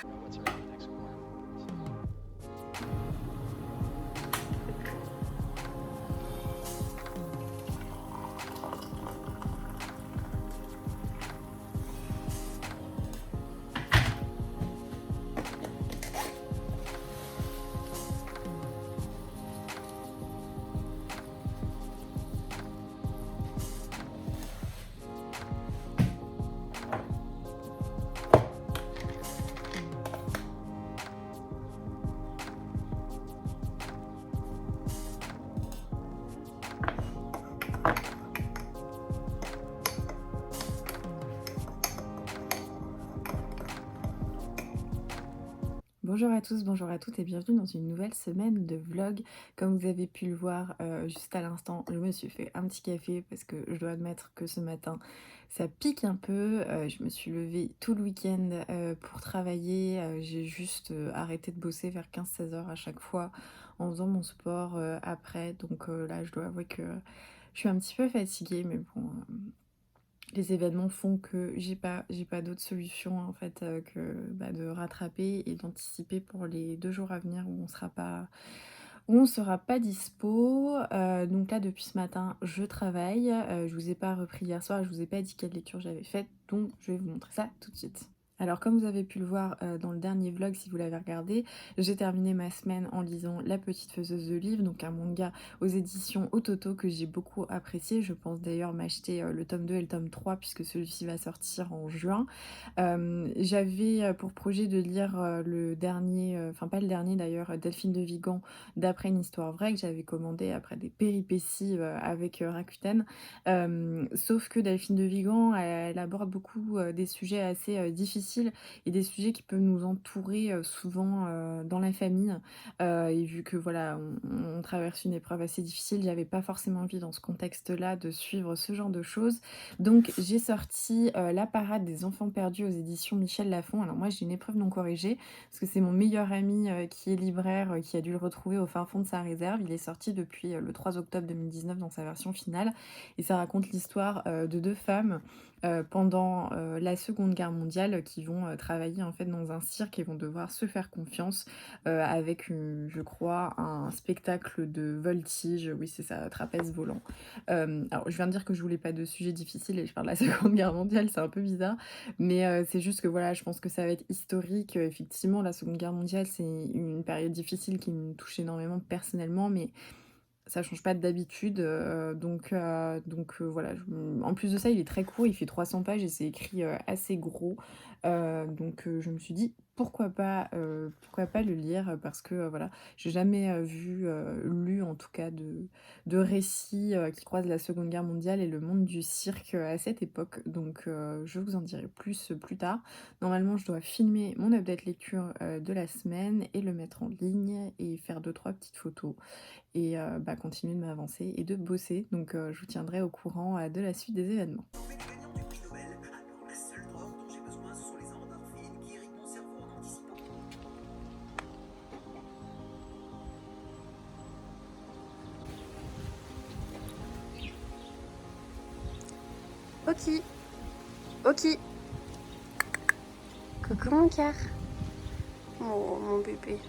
What's around the next corner? Bonjour à tous, bonjour à toutes et bienvenue dans une nouvelle semaine de vlog. Comme vous avez pu le voir juste à l'instant, je me suis fait un petit café parce que je dois admettre que ce matin ça pique un peu. Je me suis levée tout le week-end pour travailler. J'ai juste arrêté de bosser vers 15-16 heures à chaque fois en faisant mon sport après. Donc là je dois avouer que je suis un petit peu fatiguée, mais bon, les événements font que j'ai pas d'autre solution en fait que de rattraper et d'anticiper pour les 2 jours à venir où on sera pas dispo. Donc là depuis ce matin je travaille. Je vous ai pas repris hier soir, je vous ai pas dit quelle lecture j'avais faite, donc je vais vous montrer ça tout de suite. Alors comme vous avez pu le voir dans le dernier vlog si vous l'avez regardé, j'ai terminé ma semaine en lisant La Petite Faiseuse de Livres, donc un manga aux éditions Ototo que j'ai beaucoup apprécié. Je pense d'ailleurs m'acheter le tome 2 et le tome 3 puisque celui-ci va sortir en juin. J'avais pour projet de lire le dernier, enfin pas le dernier d'ailleurs, Delphine de Vigan, d'après une histoire vraie que j'avais commandé après des péripéties avec Rakuten. Sauf que Delphine de Vigan, elle aborde beaucoup des sujets assez difficiles et des sujets qui peuvent nous entourer souvent dans la famille. Et vu que voilà, on traverse une épreuve assez difficile, j'avais pas forcément envie dans ce contexte-là de suivre ce genre de choses. Donc j'ai sorti La Parade des enfants perdus aux éditions Michel Lafon. Alors moi j'ai une épreuve non corrigée parce que c'est mon meilleur ami qui est libraire qui a dû le retrouver au fin fond de sa réserve. Il est sorti depuis le 3 octobre 2019 dans sa version finale et ça raconte l'histoire de deux femmes pendant la Seconde Guerre mondiale qui vont travailler en fait dans un cirque et vont devoir se faire confiance avec, je crois, un spectacle de voltige. Oui, c'est ça, trapèze volant. Alors, je viens de dire que je voulais pas de sujet difficile et je parle de la Seconde Guerre mondiale, c'est un peu bizarre, mais c'est juste que voilà, je pense que ça va être historique. Effectivement, la Seconde Guerre mondiale, c'est une période difficile qui me touche énormément personnellement, mais ça change pas d'habitude, donc voilà. En plus de ça, il est très court, il fait 300 pages et c'est écrit assez gros. Donc je me suis dit pourquoi pas le lire parce que voilà, j'ai jamais lu en tout cas de récits qui croisent la Seconde Guerre mondiale et le monde du cirque à cette époque. Donc je vous en dirai plus tard. Normalement, je dois filmer mon update lecture de la semaine et le mettre en ligne et faire 2-3 petites photos et continuer de m'avancer et de bosser. Donc je vous tiendrai au courant de la suite des événements. Trouver les gagnants du prix Nobel. Alors, la seule drogue dont j'ai besoin, ce sont les endorphines qui irritent mon cerveau en anticipant. Ok, ok. Coucou mon cœur. Oh mon bébé.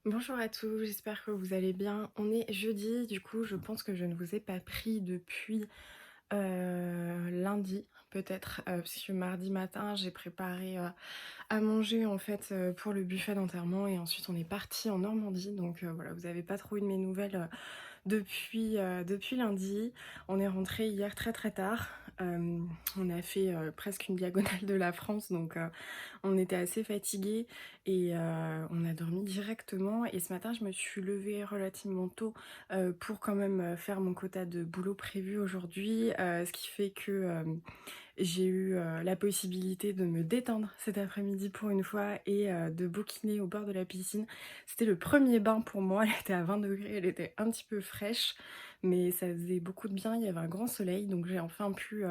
Bonjour à tous, j'espère que vous allez bien. On est jeudi, du coup je pense que je ne vous ai pas pris depuis lundi peut-être, parce que mardi matin j'ai préparé à manger en fait pour le buffet d'enterrement et ensuite on est parti en Normandie. Donc voilà, vous n'avez pas trop eu de mes nouvelles depuis lundi. On est rentré hier très tard. On a fait presque une diagonale de la France, donc on était assez fatigués et on a dormi directement. Et ce matin, je me suis levée relativement tôt pour quand même faire mon quota de boulot prévu aujourd'hui, ce qui fait que j'ai eu la possibilité de me détendre cet après-midi pour une fois et de bouquiner au bord de la piscine. C'était le premier bain pour moi, elle était à 20 degrés, elle était un petit peu fraîche, mais ça faisait beaucoup de bien, il y avait un grand soleil, donc j'ai enfin pu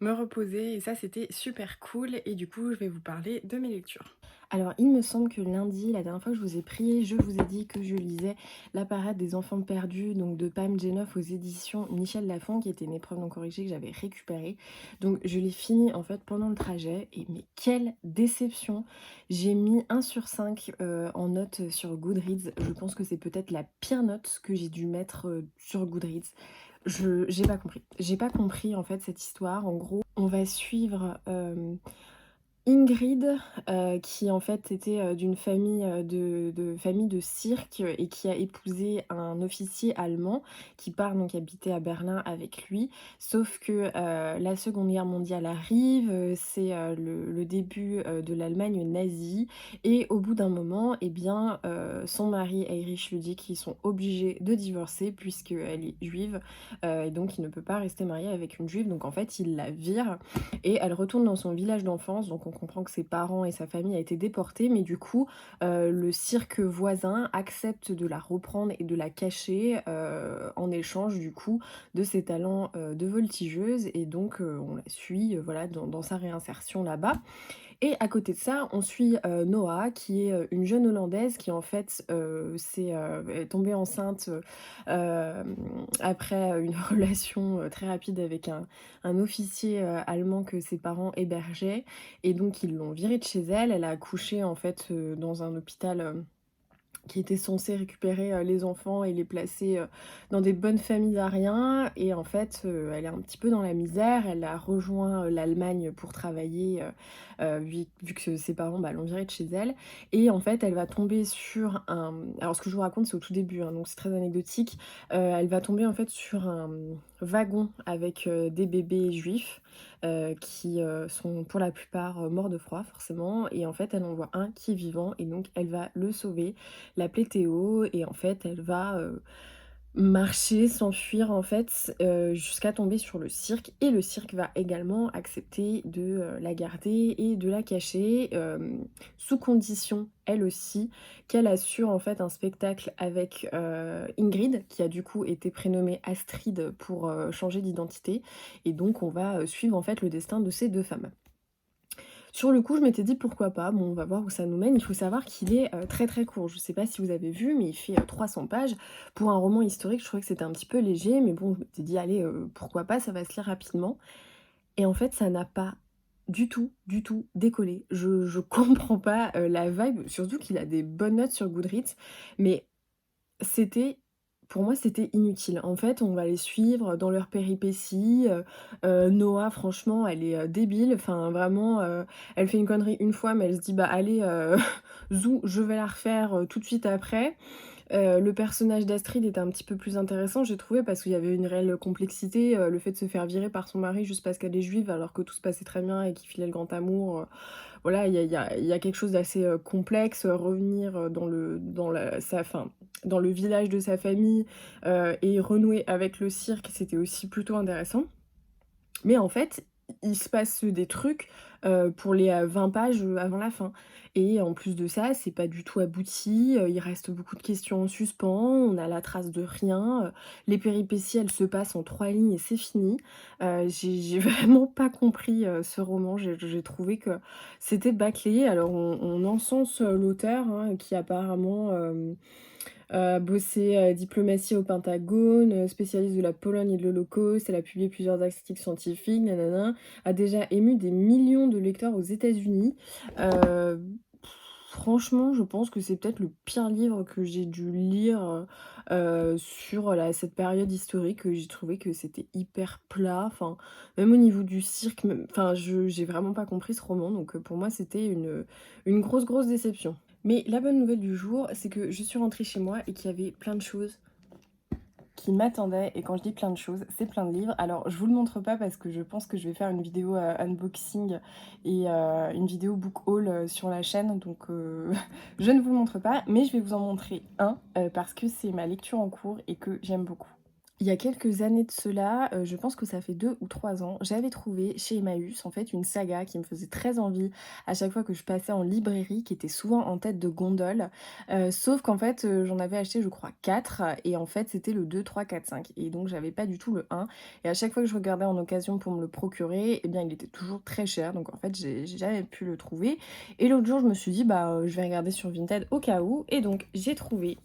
me reposer et ça c'était super cool. Et du coup, je vais vous parler de mes lectures. Alors, il me semble que lundi, la dernière fois que je vous ai prié, je vous ai dit que je lisais La parade des enfants perdus, donc de Pam Jenoff aux éditions Michel Lafon, qui était une épreuve non corrigée que j'avais récupérée. Donc, je l'ai fini en fait pendant le trajet, et mais quelle déception! J'ai mis 1 sur 5 en note sur Goodreads. Je pense que c'est peut-être la pire note que j'ai dû mettre sur Goodreads. J'ai pas compris. J'ai pas compris en fait cette histoire. En gros, on va suivre Ingrid, qui en fait était, d'une famille, famille de cirque, et qui a épousé un officier allemand qui part donc habiter à Berlin avec lui. Sauf que, la Seconde Guerre mondiale arrive, c'est, le début, de l'Allemagne nazie, et au bout d'un moment, eh bien, son mari Heinrich Ludwig, ils sont obligés de divorcer puisqu'elle est juive, et donc il ne peut pas rester marié avec une juive. Donc en fait, il la vire et elle retourne dans son village d'enfance, donc on comprend que ses parents et sa famille a été déportés, mais du coup, le cirque voisin accepte de la reprendre et de la cacher, en échange du coup de ses talents, de voltigeuse, et donc on la suit, voilà dans sa réinsertion là-bas. Et à côté de ça, on suit, Noah qui est, une jeune Hollandaise qui en fait, est tombée enceinte, après, une relation, très rapide avec un officier, allemand que ses parents hébergeaient, et donc ils l'ont virée de chez elle. Elle a accouché en fait, dans un hôpital, qui était censé récupérer, les enfants et les placer, dans des bonnes familles ariens, et en fait, elle est un petit peu dans la misère. Elle a rejoint, l'Allemagne pour travailler, vu que ses parents, bah, l'ont virée de chez elle, et en fait, elle va tomber sur un alors ce que je vous raconte, c'est au tout début, hein, donc c'est très anecdotique. Elle va tomber en fait sur un wagon avec, des bébés juifs, qui, sont pour la plupart, morts de froid forcément, et en fait, elle en voit un qui est vivant, et donc elle va le sauver, l'appeler Théo, et en fait, elle va, marcher, s'enfuir en fait, jusqu'à tomber sur le cirque, et le cirque va également accepter de, la garder et de la cacher, sous condition, elle aussi, qu'elle assure en fait un spectacle avec, Ingrid, qui a du coup été prénommée Astrid pour, changer d'identité, et donc on va, suivre en fait le destin de ces 2 femmes. Sur le coup, je m'étais dit: «Pourquoi pas?» Bon, on va voir où ça nous mène. Il faut savoir qu'il est, très, très court. Je sais pas si vous avez vu, mais il fait, 300 pages. Pour un roman historique, je trouvais que c'était un petit peu léger, mais bon, je m'étais dit: «Allez, pourquoi pas, ça va se lire rapidement», et en fait, ça n'a pas du tout décollé. Je comprends pas, la vibe, surtout qu'il a des bonnes notes sur Goodreads, mais c'était pour moi, c'était inutile. En fait, on va les suivre dans leurs péripéties, Noah, franchement, elle est, débile. Enfin, vraiment, elle fait une connerie une fois, mais elle se dit: «Bah, allez, zou, je vais la refaire, tout de suite après». Le personnage d'Astrid était un petit peu plus intéressant, j'ai trouvé, parce qu'il y avait une réelle complexité, le fait de se faire virer par son mari juste parce qu'elle est juive, alors que tout se passait très bien et qu'il filait le grand amour, voilà, il y a quelque chose d'assez, complexe, revenir, dans la sa enfin, dans le village de sa famille, et renouer avec le cirque, c'était aussi plutôt intéressant. Mais en fait, il se passe des trucs, pour les, 20 pages, avant la fin, et en plus de ça, c'est pas du tout abouti, il reste beaucoup de questions en suspens, on a la trace de rien, les péripéties, elles se passent en 3 lignes et c'est fini. J'ai vraiment pas compris, ce roman. J'ai trouvé que c'était bâclé. Alors on encense, l'auteur, hein, qui apparemment, bossé, diplomatie au Pentagone, spécialiste de la Pologne et de l'Holocauste. Elle a publié plusieurs articles scientifiques, nin a déjà ému des millions de lecteurs aux États-Unis. Heu, Franchement, je pense que c'est peut-être le pire livre que j'ai dû lire, sur cette période historique. J'ai trouvé que c'était hyper plat, enfin, même au niveau du cirque, même enfin, j'ai vraiment pas compris ce roman, donc pour moi, c'était une grosse, grosse déception. Mais la bonne nouvelle du jour, c'est que je suis rentrée chez moi et qu'il y avait plein de choses qui m'attendait et quand je dis plein de choses, c'est plein de livres. Alors je vous le montre pas parce que je pense que je vais faire une vidéo, unboxing et une vidéo book haul, sur la chaîne donc je ne vous le montre pas, mais je vais vous en montrer un, parce que c'est ma lecture en cours et que j'aime beaucoup. Il y a quelques années de cela, je pense que ça fait 2 ou 3 ans, j'avais trouvé chez Emmaüs, en fait, une saga qui me faisait très envie à chaque fois que je passais en librairie, qui était souvent en tête de gondole. Sauf qu'en fait, j'en avais acheté je crois 4 et en fait, c'était le 2, 3, 4, 5 et donc j'avais pas du tout le 1 et à chaque fois que je regardais en occasion pour me le procurer, eh bien, il était toujours très cher donc en fait, j'ai jamais pu le trouver et l'autre jour, je me suis dit: «Bah, je vais regarder sur Vinted au cas où» et donc j'ai trouvé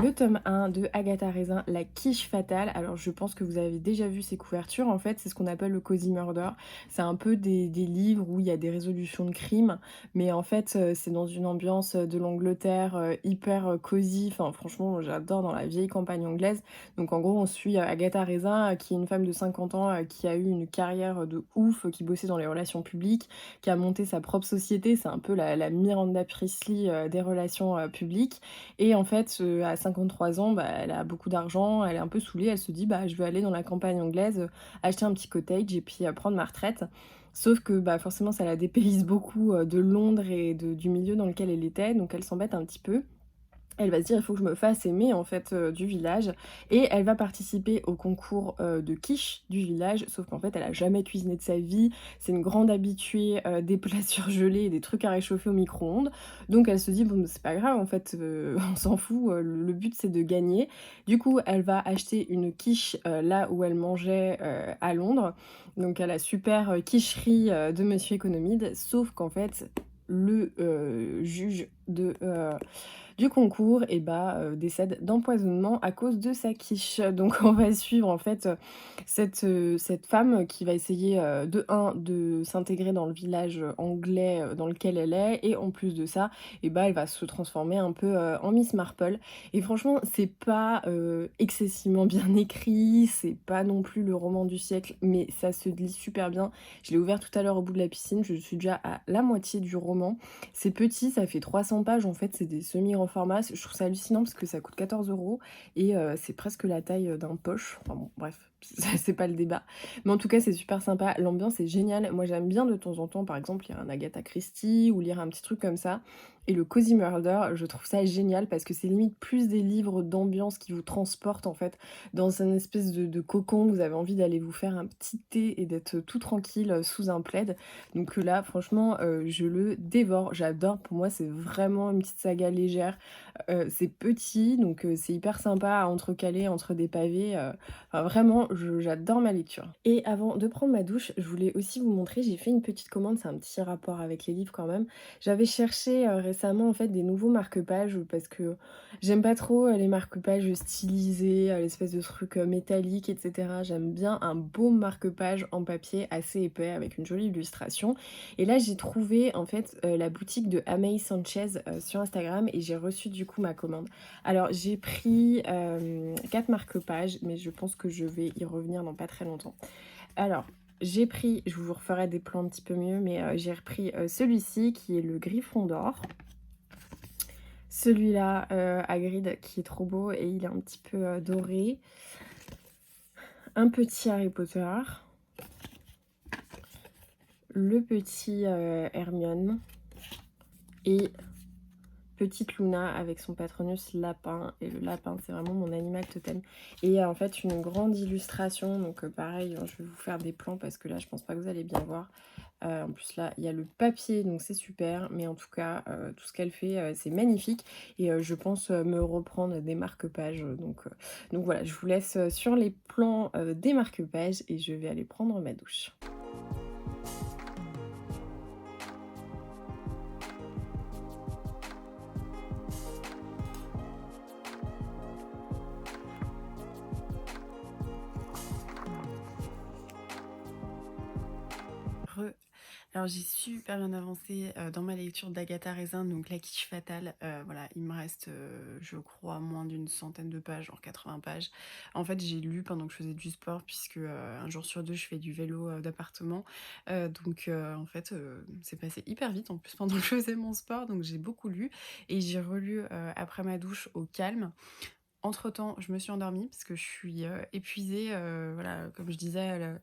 le tome 1 de Agatha Raisin, La quiche fatale. Alors je pense que vous avez déjà vu ces couvertures. En fait, c'est ce qu'on appelle le cozy murder. C'est un peu des livres où il y a des résolutions de crimes, mais en fait, c'est dans une ambiance de l'Angleterre hyper cosy. Enfin, franchement, j'adore dans la vieille campagne anglaise. Donc en gros, on suit Agatha Raisin, qui est une femme de 50 ans, qui a eu une carrière de ouf, qui bossait dans les relations publiques, qui a monté sa propre société. C'est un peu la Miranda Priestly des relations publiques. Et en fait, à 53 ans, bah, elle a beaucoup d'argent, elle est un peu saoulée, elle se dit: «Bah, je vais aller dans la campagne anglaise, acheter un petit cottage et puis, prendre ma retraite». Sauf que, bah, forcément, ça la dépayse beaucoup, de Londres et du milieu dans lequel elle était, donc elle s'embête un petit peu. Elle va se dire: «Il faut que je me fasse aimer en fait, du village» et elle va participer au concours, de quiche du village, sauf qu'en fait elle a jamais cuisiné de sa vie. C'est une grande habituée, des plats surgelés et des trucs à réchauffer au micro-ondes. Donc elle se dit: «Bon, c'est pas grave en fait, on s'en fout, le but c'est de gagner». Du coup, elle va acheter une quiche, là où elle mangeait, à Londres, donc à la super, quicherie, de Monsieur Économide. Sauf qu'en fait, le, juge du concours et bah, décède d'empoisonnement à cause de sa quiche. Donc on va suivre en fait, cette femme qui va essayer, de un de s'intégrer dans le village, anglais, dans lequel elle est et en plus de ça et bah, elle va se transformer un peu, en Miss Marple et franchement c'est pas, excessivement bien écrit, c'est pas non plus le roman du siècle, mais ça se lit super bien. Je l'ai ouvert tout à l'heure au bout de la piscine, je suis déjà à la moitié du roman. C'est petit, ça fait 300 pages, en fait, c'est des semi-grands formats. Je trouve ça hallucinant parce que ça coûte 14 € et c'est presque la taille, d'un poche. Enfin bon, bref, c'est pas le débat. Mais en tout cas, c'est super sympa, l'ambiance est géniale. Moi, j'aime bien de temps en temps, par exemple, lire un Agatha Christie ou lire un petit truc comme ça et le cozy murder, je trouve ça génial parce que c'est limite plus des livres d'ambiance qui vous transportent, en fait, dans un espèce de cocon. Vous avez envie d'aller vous faire un petit thé et d'être tout tranquille, sous un plaid. Donc là, franchement, je le dévore, j'adore. Pour moi, c'est vraiment une petite saga légère. C'est petit, donc c'est hyper sympa à entrecaler entre des pavés, enfin vraiment, j'adore ma lecture. Et avant de prendre ma douche, je voulais aussi vous montrer, j'ai fait une petite commande, c'est un petit rapport avec les livres quand même. J'avais cherché, récemment en fait des nouveaux marque-pages, parce que j'aime pas trop, les marque-pages stylisés, l'espèce de truc, métallique et cetera. J'aime bien un beau marque-page en papier assez épais avec une jolie illustration et là j'ai trouvé en fait, la boutique de Amey Sanchez, sur Instagram et j'ai reçu du coup ma commande. Alors j'ai pris, 4 marque-pages mais je pense que je vais y revenir dans pas très longtemps. Alors, j'ai pris, je vous referai des plans un petit peu mieux, mais j'ai repris, celui-ci qui est le Griffon d'or. Celui-là, Hagrid qui est trop beau et il est un petit peu, doré. Un petit Harry Potter. Le petit, Hermione et petite Luna avec son Patronus lapin et le lapin, c'est vraiment mon animal totem et en fait une grande illustration donc pareil, hein, je vais vous faire des plans parce que là je pense pas que vous allez bien voir. En plus là, il y a le papier donc c'est super, mais en tout cas, tout ce qu'elle fait, c'est magnifique et je pense, me reprendre des marque-pages, donc voilà, je vous laisse, sur les plans, des marque-pages et je vais aller prendre ma douche. Re Alors j'ai super bien avancé, dans ma lecture d'Agatha Raisin, donc La quiche fatale, voilà, il me reste, je crois moins d'une centaine de pages, genre 80 pages. En fait, j'ai lu pendant que je faisais du sport puisque, 1 jour sur 2 je fais du vélo, d'appartement, en fait, c'est passé hyper vite en plus pendant que je faisais mon sport, donc j'ai beaucoup lu et j'ai relu, après ma douche au calme. entre-temps, je me suis endormie parce que je suis épuisée. Voilà, comme je disais,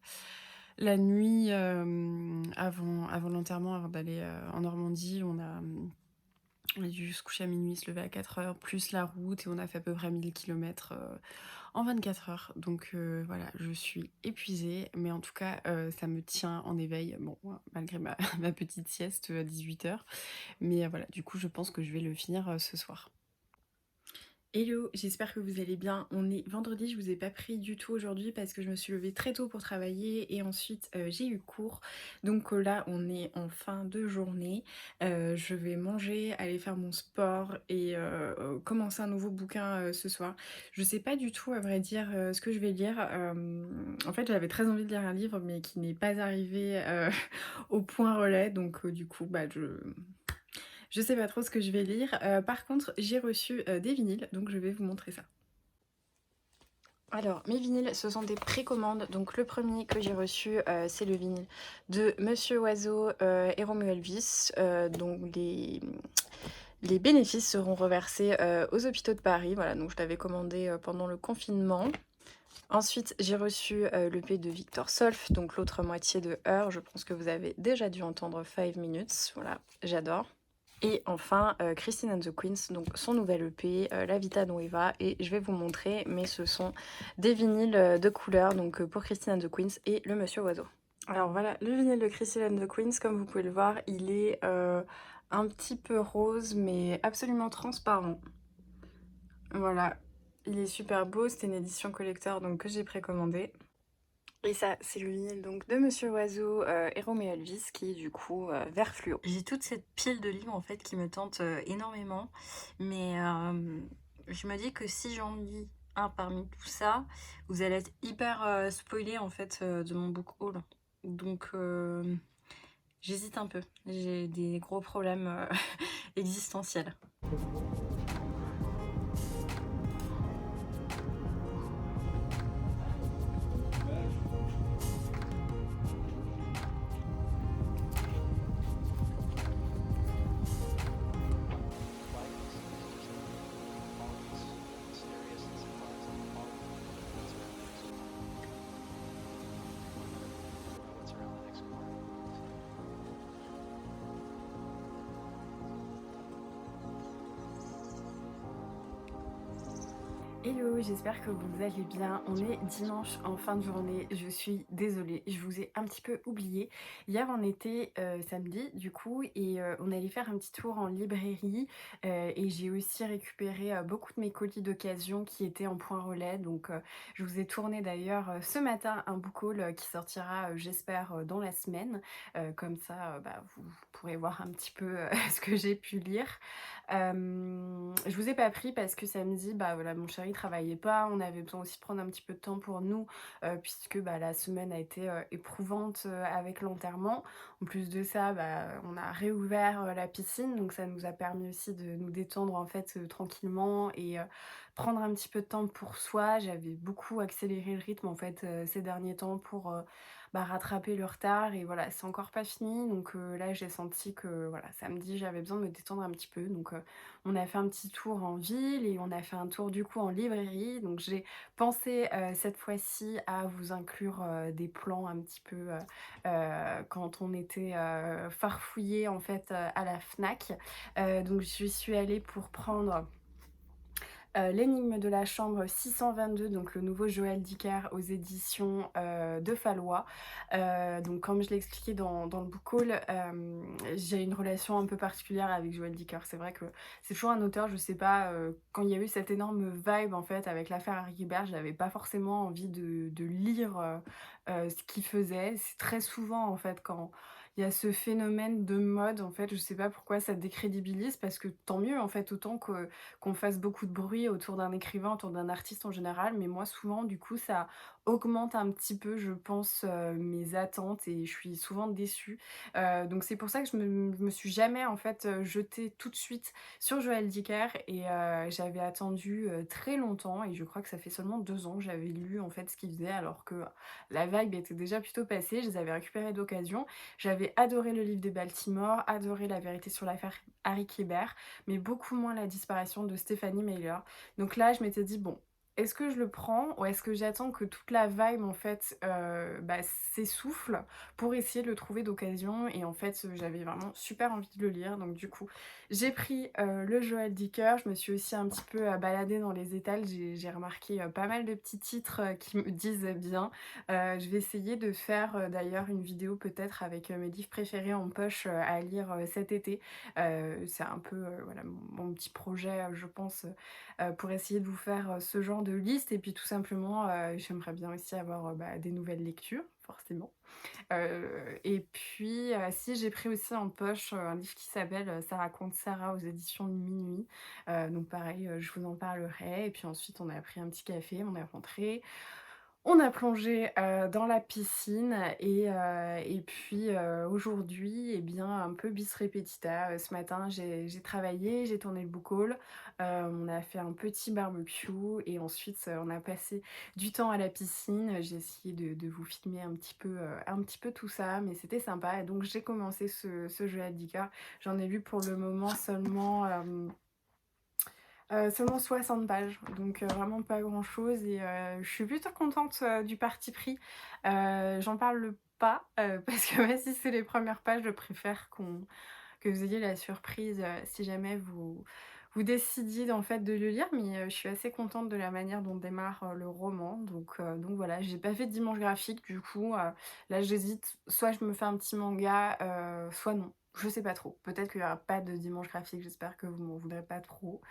la nuit avant l'enterrement, avant d'aller en Normandie, on a dû se coucher à minuit, se lever à 4 heures, plus la route, et on a fait à peu près 1000 km en 24 heures. Donc voilà, je suis épuisée, mais en tout cas, ça me tient en éveil, bon, malgré ma petite sieste à 18 heures. Mais voilà, du coup, je pense que je vais le finir ce soir. Hello, j'espère que vous allez bien. On est vendredi, je vous ai pas pris du tout aujourd'hui parce que je me suis levée très tôt pour travailler et ensuite j'ai eu cours. Donc là, on est en fin de journée. Je vais manger, aller faire mon sport et commencer un nouveau bouquin ce soir. Je sais pas du tout, à vrai dire, ce que je vais lire. En fait, j'avais très envie de lire un livre, mais qui n'est pas arrivé au point relais. Donc du coup, bah je sais pas trop ce que je vais lire. Par contre, j'ai reçu des vinyles, donc je vais vous montrer ça. Alors, mes vinyles, ce sont des précommandes. Donc, le premier que j'ai reçu, c'est le vinyle de Monsieur Oiseau et Romeo Elvis. Donc, les bénéfices seront reversés aux hôpitaux de Paris. Voilà, donc je l'avais commandé pendant le confinement. Ensuite, j'ai reçu l'EP de Victor Solf, donc l'autre moitié de Heure. Je pense que vous avez déjà dû entendre 5 minutes. Voilà, j'adore. Et enfin, Christine and the Queens, donc son nouvel EP, La Vita Nueva, et je vais vous montrer, mais ce sont des vinyles de couleur, donc pour Christine and the Queens et le Monsieur Oiseau. Alors voilà, le vinyle de Christine and the Queens, comme vous pouvez le voir, il est un petit peu rose, mais absolument transparent. Voilà, il est super beau, c'était une édition collector donc que j'ai précommandé. Et ça, c'est le vinyle donc de Monsieur Oiseau et Romeo Elvis qui est du coup vert fluo. J'ai toute cette pile de livres en fait qui me tente énormément, mais je me dis que si j'en lis un parmi tout ça, vous allez être hyper spoilé en fait de mon book haul. Donc j'hésite un peu, j'ai des gros problèmes existentiels. Why do you see this usually all these mysterious and surprising all what's around the next corner? You don't know what's around the next corner. Hello, j'espère que vous allez bien. On est dimanche en fin de journée. Je suis désolée, je vous ai un petit peu oublié. Hier, on était samedi du coup et on allait faire un petit tour en librairie et j'ai aussi récupéré beaucoup de mes colis d'occasion qui étaient en point relais. Donc, je vous ai tourné d'ailleurs ce matin un book haul qui sortira, j'espère, dans la semaine. Comme ça, bah, vous pourrez voir un petit peu ce que j'ai pu lire. Je vous ai pas pris parce que samedi, bah voilà, mon chéri travaillait pas, on avait besoin aussi de prendre un petit peu de temps pour nous, puisque bah, la semaine a été éprouvante avec l'enterrement. En plus de ça, bah, on a réouvert la piscine, donc ça nous a permis aussi de nous détendre en fait tranquillement et prendre un petit peu de temps pour soi. J'avais beaucoup accéléré le rythme en fait ces derniers temps pour bah, rattraper le retard et voilà, c'est encore pas fini. Donc là, j'ai senti que voilà, samedi, j'avais besoin de me détendre un petit peu. Donc on a fait un petit tour en ville et on a fait un tour du coup en librairie. Donc j'ai pensé cette fois-ci à vous inclure des plans un petit peu quand on était farfouillé en fait à la Fnac. Donc je suis allée pour prendre L'énigme de la chambre 622, donc le nouveau Joël Dicker aux éditions de Fallois. Donc comme je l'ai expliqué dans le book haul, j'ai une relation un peu particulière avec Joël Dicker. C'est vrai que c'est toujours un auteur, je sais pas, quand il y a eu cette énorme vibe en fait avec l'affaire Harry Guibert, j'avais pas forcément envie de lire ce qu'il faisait. C'est très souvent en fait quand il y a ce phénomène de mode, en fait, je sais pas pourquoi ça décrédibilise, parce que tant mieux en fait, autant qu'on fasse beaucoup de bruit autour d'un écrivain, autour d'un artiste en général, mais moi souvent du coup ça augmente un petit peu, je pense, mes attentes et je suis souvent déçue. Donc c'est pour ça que je me suis jamais en fait jetée tout de suite sur Joël Dicker et j'avais attendu très longtemps et je crois que ça fait seulement 2 ans que j'avais lu en fait ce qu'il faisait alors que la vibe était déjà plutôt passée, je les avais récupérés d'occasion. J'avais J'avais adoré le livre de Baltimore, adoré La vérité sur l'affaire Harry Kéber, mais beaucoup moins La disparition de Stephanie Meyer. Donc là, je m'étais dit, bon, est-ce que je le prends ou est-ce que j'attends que toute la vibe en fait s'essouffle pour essayer de le trouver d'occasion? Et en fait, j'avais vraiment super envie de le lire. Donc du coup, j'ai pris le Joël Dicker. Je me suis aussi un petit peu baladée dans les étals. J'ai remarqué pas mal de petits titres qui me disent bien. Je vais essayer de faire d'ailleurs une vidéo peut-être avec mes livres préférés en poche à lire cet été. C'est un peu voilà, mon petit projet, je pense, pour essayer de vous faire ce genre de liste. Et puis tout simplement, j'aimerais bien aussi avoir des nouvelles lectures, forcément. Et puis, si j'ai pris aussi en poche un livre qui s'appelle Ça raconte Sarah aux éditions de Minuit. Donc pareil, je vous en parlerai. Et puis ensuite, on a pris un petit café, on est rentré. On a plongé dans la piscine et puis aujourd'hui, eh bien, un peu bis repetita. Ce matin, j'ai travaillé, j'ai tourné le book haul, on a fait un petit barbecue et ensuite, on a passé du temps à la piscine. J'ai essayé de vous filmer un petit peu tout ça, mais c'était sympa et donc j'ai commencé ce jeu à 10 K. J'en ai lu pour le moment seulement 60 pages, donc vraiment pas grand-chose et je suis plutôt contente du parti pris. J'en parle pas parce que même si c'est les premières pages, je préfère que vous ayez la surprise si jamais vous décidiez en fait de le lire, mais je suis assez contente de la manière dont démarre le roman, donc voilà. J'ai pas fait de dimanche graphique du coup, là j'hésite, soit je me fais un petit manga, soit non. Je sais pas trop. Peut-être qu'il y aura pas de dimanche graphique, j'espère que vous m'en voudrez pas trop.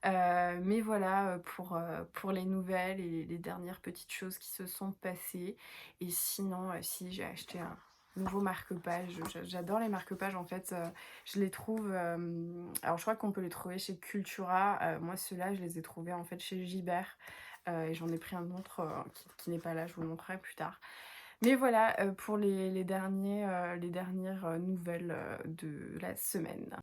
Mais voilà, pour les nouvelles et les dernières petites choses qui se sont passées. Et sinon, si j'ai acheté un nouveau marque-page, j'adore les marque-pages en fait, je les trouve, alors je crois qu'on peut les trouver chez Cultura, moi ceux-là je les ai trouvés en fait chez Gibert, et j'en ai pris un autre qui n'est pas là, je vous le montrerai plus tard. Mais voilà, pour les dernières nouvelles de la semaine.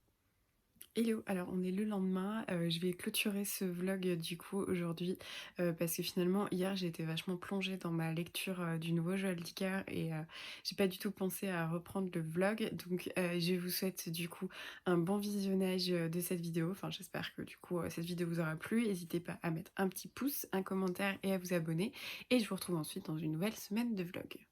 Hello, alors on est le lendemain, je vais clôturer ce vlog du coup aujourd'hui parce que finalement hier j'ai été vachement plongée dans ma lecture du nouveau Joël Dicker et j'ai pas du tout pensé à reprendre le vlog, donc je vous souhaite du coup un bon visionnage de cette vidéo, enfin j'espère que du coup cette vidéo vous aura plu, n'hésitez pas à mettre un petit pouce, un commentaire et à vous abonner et je vous retrouve ensuite dans une nouvelle semaine de vlog.